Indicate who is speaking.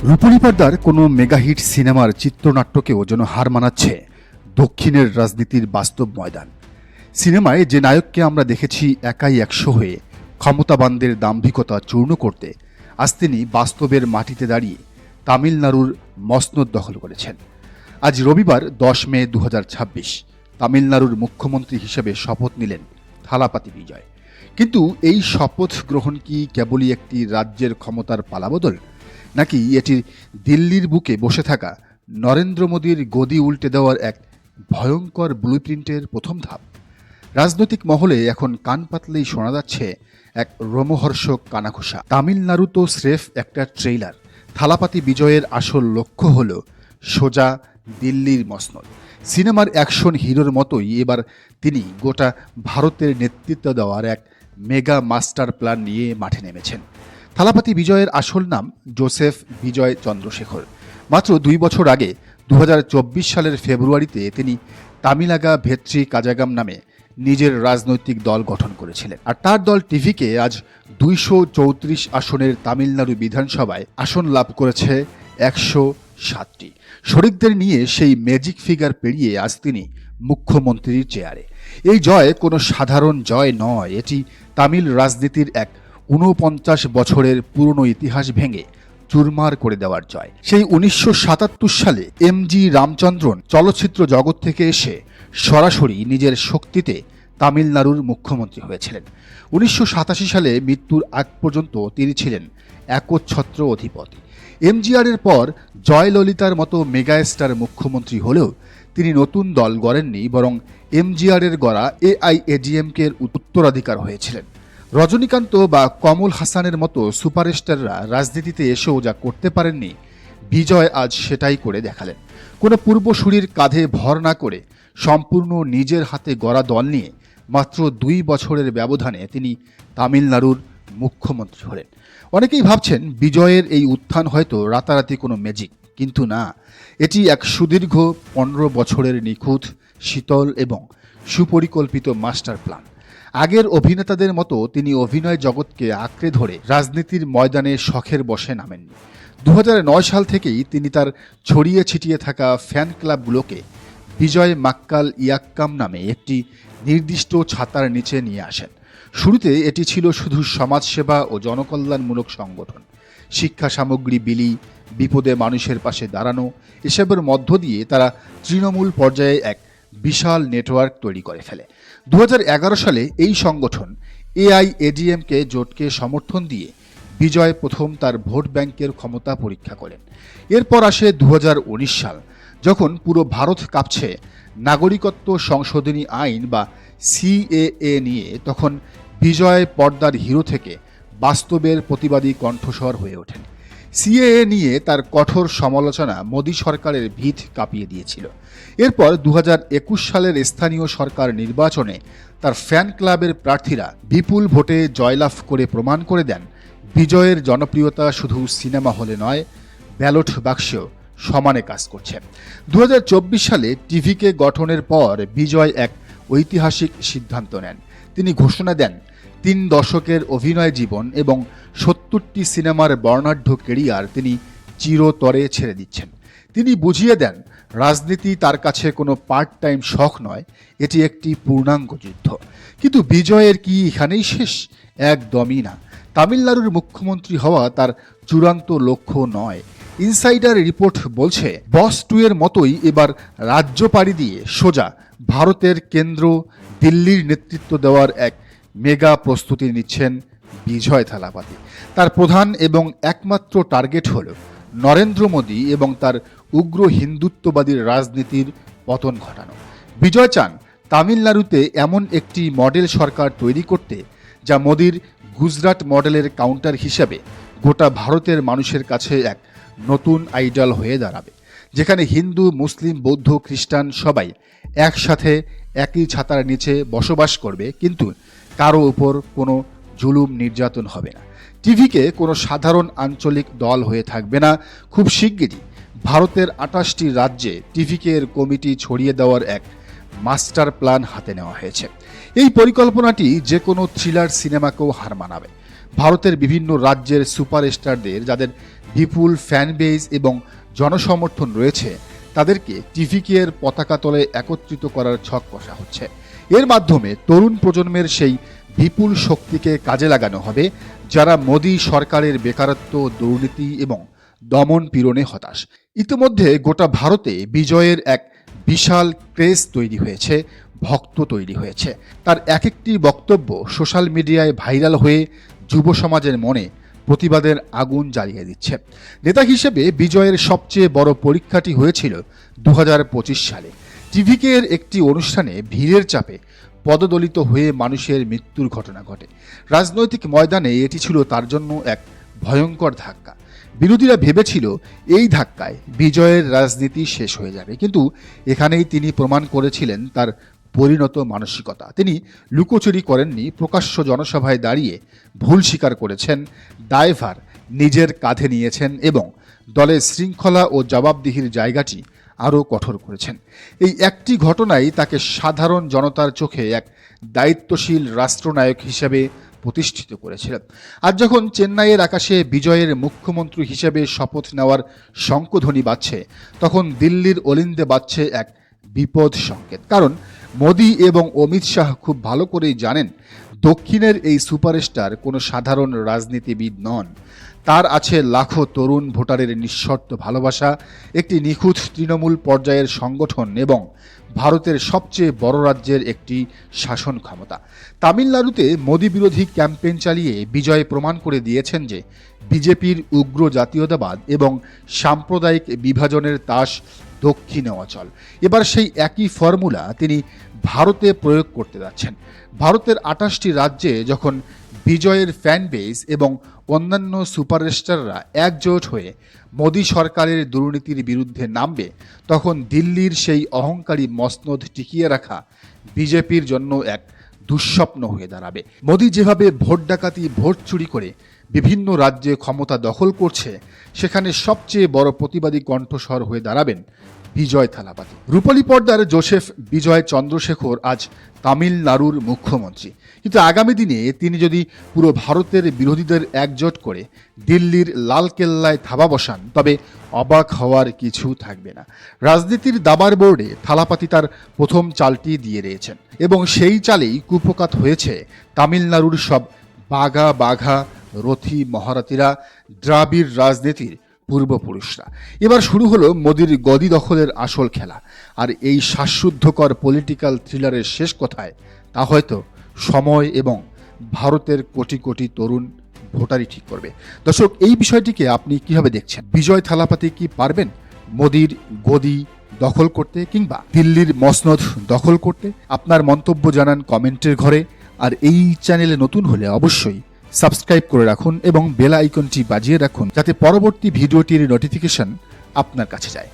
Speaker 1: রূপলী পর্দার কোনো মেগাহিট সিনেমার চিত্রনাট্যকেও যেন হার মানাচ্ছে দক্ষিণের রাজনীতির বাস্তব ময়দান। সিনেমায় যে নায়ককে আমরা দেখেছি একাই একশো হয়ে ক্ষমতাবানদের দাম্ভিকতা চূর্ণ করতে, আজ তিনি বাস্তবের মাটিতে দাঁড়িয়ে তামিলনাড়ুর মসনদ দখল করেছেন। আজ রবিবার 10 মে 2026 তামিলনাড়ুর মুখ্যমন্ত্রী হিসেবে শপথ নিলেন থালাপাতি বিজয়। কিন্তু এই শপথ গ্রহণ কি কেবলই একটি রাজ্যের ক্ষমতার পালাবদল, নাকি এটি দিল্লির বুকে বসে থাকা নরেন্দ্র মোদীর গদি উল্টে দেওয়ার এক ভয়ঙ্কর ব্লুপ্রিন্টের প্রথম ধাপ? রাজনৈতিক মহলে এখন কান পাতলেই শোনা যাচ্ছে এক রোমহর্ষক কানাঘুষা। তামিলনাড়ু তো স্রেফ একটা ট্রেইলার। থালাপাতি বিজয়ের আসল লক্ষ্য হল সোজা দিল্লির মসনদ। সিনেমার অ্যাকশন হিরোর মতোই এবার তিনি গোটা ভারতের নেতৃত্ব দেওয়ার এক মেগা মাস্টার প্ল্যান নিয়ে মাঠে নেমেছেন। থালাপাতি বিজয়ের আসল নাম জোসেফ বিজয় চন্দ্রশেখর। মাত্র 2 বছর আগে 2024 সালের ফেব্রুয়ারিতে তিনি তামিলাগা ভেত্রি কাজাগাম নামে নিজের রাজনৈতিক দল গঠন করেছিলেন। আর তার দল টিভিকে আজ 234 আসনের তামিলনাড়ু বিধানসভায় আসন লাভ করেছে 107টি। শরিকদের নিয়ে সেই ম্যাজিক ফিগার পেরিয়ে আজ তিনি মুখ্যমন্ত্রীর চেয়ারে। এই জয় কোনো সাধারণ জয় নয়, এটি তামিল রাজনীতির এক 49 বছরের পুরনো ইতিহাস ভেঙে চুরমার করে দেওয়ার জয়। সেই 1977 সালে এমজি রামচন্দ্রন চলচ্চিত্র জগৎ থেকে এসে সরাসরি নিজের শক্তিতে তামিলনাড়ুর মুখ্যমন্ত্রী হয়েছিলেন। 1987 সালে মৃত্যুর আগ পর্যন্ত তিনি ছিলেন একচ্ছত্র অধিপতি। এমজিআরের পর জয়ললিতার মতো মেগাস্টার মুখ্যমন্ত্রী হলেও তিনি নতুন দল গড়েননি, বরং এমজিআরের গড়া এআইএডিএমকের উত্তরাধিকার হয়েছিলেন। রজনীকান্ত বা কমল হাসানের মতো সুপারস্টাররা রাজনীতিতে এসেও যা করতে পারেননি, বিজয় আজ সেটাই করে দেখালেন। কোনো পূর্বসূরির কাঁধে ভর না করে সম্পূর্ণ নিজের হাতে গড়া দল নিয়ে মাত্র 2 বছরের ব্যবধানে তিনি তামিলনাড়ুর মুখ্যমন্ত্রী হলেন। অনেকেই ভাবছেন বিজয়ের এই উত্থান হয়তো রাতারাতি কোনো ম্যাজিক, কিন্তু না, এটি এক সুদীর্ঘ 15 বছরের নিখুঁত, শীতল এবং সুপরিকল্পিত মাস্টার প্ল্যান। আগের অভিনেতাদের মতো তিনি অভিনয় জগৎকে আঁকড়ে ধরে রাজনীতির ময়দানে শখের বশে নামেননি। 2009 সাল থেকেই তিনি তার ছড়িয়ে ছিটিয়ে থাকা ফ্যান ক্লাবগুলোকে বিজয় মাক্কাল ইয়াক্কাম নামে একটি নির্দিষ্ট ছাতার নিচে নিয়ে আসেন। শুরুতে এটি ছিল শুধু সমাজসেবা ও জনকল্যাণমূলক সংগঠন। শিক্ষা সামগ্রী বিলি, বিপদে মানুষের পাশে দাঁড়ানো, এসবের মধ্য দিয়ে তারা তৃণমূল পর্যায়ে এক বিশাল নেটওয়ার্ক তৈরি করে ফেলে। 2011 সালে এই সংগঠন এআইএডিএমকে জোটকে সমর্থন দিয়ে বিজয় প্রথম তার ভোট ব্যাংকের ক্ষমতা পরীক্ষা করেন। এরপর আসে 2019 সাল, যখন পুরো ভারত কাঁপছে নাগরিকত্ব সংশোধনী আইন বা সিএএ নিয়ে। তখন বিজয় পর্দার হিরো থেকে বাস্তবের প্রতিবাদী কণ্ঠস্বর হয়ে ওঠেন। সিএএ নিয়ে তার কঠোর সমালোচনা মোদী সরকারের ভিত কাঁপিয়ে দিয়েছিল। এরপর 2021 সালের স্থানীয় সরকার নির্বাচনে তার ফ্যান ক্লাবের প্রার্থীরা বিপুল ভোটে জয়লাভ করে প্রমাণ করে দেন বিজয়ের জনপ্রিয়তা শুধু সিনেমা হলে নয়, ব্যালট বাক্সেও সমানে কাজ করছে। 2024 সালে টিভিকে গঠনের পর বিজয় এক ঐতিহাসিক সিদ্ধান্ত নেন। তিনি ঘোষণা দেন 3 দশকের অভিনয় জীবন এবং 70টি সিনেমার বর্ণাঢ্য কেরিয়ার তিনি চিরতরে ছেড়ে দিচ্ছেন। তিনি বুঝিয়ে দেন রাজনীতি তার কাছে কোনো পার্ট টাইম শখ নয়, এটি একটি পূর্ণাঙ্গ যুদ্ধ। কিন্তু বিজয়ের কি এখানেই শেষ? একদমই না। তামিলনাড়ুর মুখ্যমন্ত্রী হওয়া তার চূড়ান্ত লক্ষ্য নয়। ইনসাইডার রিপোর্ট বলছে বস 2 এর মতোই এবার রাজ্য পাড়ি দিয়ে সোজা ভারতের কেন্দ্র দিল্লির নেতৃত্ব দেওয়ার এক মেগা প্রস্তুতি নিচ্ছেন বিজয় থালাপাতি। তার প্রধান এবং একমাত্র টার্গেট হল নরেন্দ্র মোদী এবং তার উগ্র হিন্দুত্ববাদীর রাজনীতির পতন ঘটানো। বিজয় চান তামিলনাড়ুতে এমন একটি মডেল সরকার তৈরি করতে, যা মোদীর গুজরাট মডেলের কাউন্টার হিসেবে গোটা ভারতের মানুষের কাছে এক নতুন আইডল হয়ে দাঁড়াবে, যেখানে হিন্দু, মুসলিম, বৌদ্ধ, খ্রিস্টান সবাই একসাথে একই ছাতার নিচে বসবাস করবে, কিন্তু কারো উপর কোনো জুলুম নির্যাতন হবে না। টিভিকে কোনো সাধারণ আঞ্চলিক দল হয়ে থাকবে না। খুব শিগগিরই ভারতের 28টি রাজ্যে টিভিকে এর কমিটি ছড়িয়ে দেওয়ার এক মাস্টার প্ল্যান হাতে নেওয়া হয়েছে। এই পরিকল্পনাটি যে কোনো থ্রিলার সিনেমাকেও হার মানাবে। ভারতের বিভিন্ন রাজ্যের সুপারস্টারদের, যাদের বিপুল ফ্যান বেজ এবং জনসমর্থন রয়েছে, তাদেরকে টিভিকে এর পতাকা তলে একত্রিত করার ছক কষা হচ্ছে। এর মাধ্যমে তরুণ প্রজন্মের সেই বিপুল শক্তিকে কাজে লাগানো হবে, যারা মোদী সরকারের বেকারত্ব, দুর্নীতি এবং দমন পীড়নে হতাশ। ইতিমধ্যে গোটা ভারতে বিজয়ের এক বিশাল ক্রেজ তৈরি হয়েছে, ভক্ত তৈরি হয়েছে। তার এক একটি বক্তব্য সোশ্যাল মিডিয়ায় ভাইরাল হয়ে যুব সমাজের মনে প্রতিবাদের আগুন জ্বালিয়ে দিচ্ছে। নেতা হিসেবে বিজয়ের সবচেয়ে বড় পরীক্ষাটি হয়েছিল 2025 সালে। টিভিকে এর একটি অনুষ্ঠানে ভিড়ের চাপে পদদলিত হয়ে মানুষের মৃত্যুর ঘটনা ঘটে। রাজনৈতিক ময়দানে এটি ছিল তার জন্য এক ভয়ঙ্কর ধাক্কা। বিরোধীরা ভেবেছিল এই ধাক্কায় বিজয়ের রাজনীতি শেষ হয়ে যাবে, কিন্তু এখানেই তিনি প্রমাণ করেছিলেন তার পরিণত মানসিকতা। তিনি লুকোচুরি করেননি, প্রকাশ্য জনসভায় দাঁড়িয়ে ভুল স্বীকার করেছেন, দায়ভার নিজের কাঁধে নিয়েছেন এবং দলের শৃঙ্খলা ও জবাবদিহির জায়গাটি আরও কঠোর করেছেন। এই একটি ঘটনাই তাকে সাধারণ জনতার চোখে এক দায়িত্বশীল রাষ্ট্রনায়ক হিসেবে প্রতিষ্ঠিত করেছিলেন। আজ যখন চেন্নাইয়ের আকাশে বিজয়ের মুখ্যমন্ত্রী হিসেবে শপথ নেওয়ার শঙ্খধ্বনি বাজছে, তখন দিল্লির অলিন্দে বাজছে এক বিপদ সংকেত। কারণ মোদী এবং অমিত শাহ খুব ভালো করেই জানেন, দক্ষিণের এই সুপারস্টার কোনো সাধারণ রাজনীতিবিদ নন। তার আছে লাখো তরুণ ভোটারের নিঃশর্ত ভালোবাসা, একটি নিখুঁত তৃণমূল পর্যায়ের সংগঠন এবং ভারতের সবচেয়ে বড় রাজ্যের একটি শাসন ক্ষমতা। তামিলনাড়ুতে মোদী বিরোধী ক্যাম্পেইন চালিয়ে বিজয় প্রমাণ করে দিয়েছেন যে বিজেপির উগ্র জাতীয়তাবাদ এবং সাম্প্রদায়িক বিভাজনের তাস দক্ষিণে অচল। এবার সেই একই ফর্মুলা তিনি ভারতে প্রয়োগ করতে যাচ্ছেন। ভারতের 28টি রাজ্যে যখন বিজয়ের ফ্যান বেস এবং অন্যান্য সুপারস্টাররা একজোট হয়ে মোদী সরকারের দুর্নীতির বিরুদ্ধে নামবে, তখন দিল্লির সেই অহংকারী মসনদ টিকিয়ে রাখা বিজেপির জন্য এক দুঃস্বপ্ন হয়ে দাঁড়াবে। মোদী যেভাবে ভোট ডাকাতি, ভোট চুরি করে বিভিন্ন রাজ্যে ক্ষমতা দখল করছে, সেখানে সবচেয়ে বড় প্রতিবাদী কণ্ঠস্বর হয়ে দাঁড়াবেন বিজয় থালাপতি। রূপালী পর্দার জোসেফ বিজয় চন্দ্রশেখর আজ তামিলনাড়ুর মুখ্যমন্ত্রী, কিন্তু আগামী দিনে তিনি যদি পুরো ভারতের বিরোধীদের একজোট করে দিল্লির লালকেল্লায় থাবা বসান, তবে অবাক হওয়ার কিছু থাকবে না। রাজনীতির দাবার বোর্ডে থালাপাতি তার প্রথম চালটি দিয়ে রয়েছেন এবং সেই চালেই কুপকাত হয়েছে তামিলনাড়ুর সব বাঘা রথী মহারথীরা, দ্রাবিড় রাজনীতির পূর্বপুরুষরা। এবার শুরু হলো মোদির গদি দখলের আসল খেলা। আর এই শ্বাসরুদ্ধকর পলিটিক্যাল থ্রিলারের শেষ কথায় তা হয়তো সময় এবং ভারতের কোটি কোটি তরুণ ভোটারই ঠিক করবে। দর্শক, এই বিষয়টিকে আপনি কিভাবে দেখছেন? বিজয় থালাপতি কি পারবেন মোদির গদি দখল করতে কিংবা দিল্লির মসনদ দখল করতে? আপনার মন্তব্য জানান কমেন্টের ঘরে। আর এই চ্যানেলে নতুন হলে অবশ্যই সাবস্ক্রাইব করে রাখুন এবং বেল আইকনটি বাজিয়ে রাখুন, যাতে পরবর্তী ভিডিওটির নোটিফিকেশন আপনার কাছে যায়।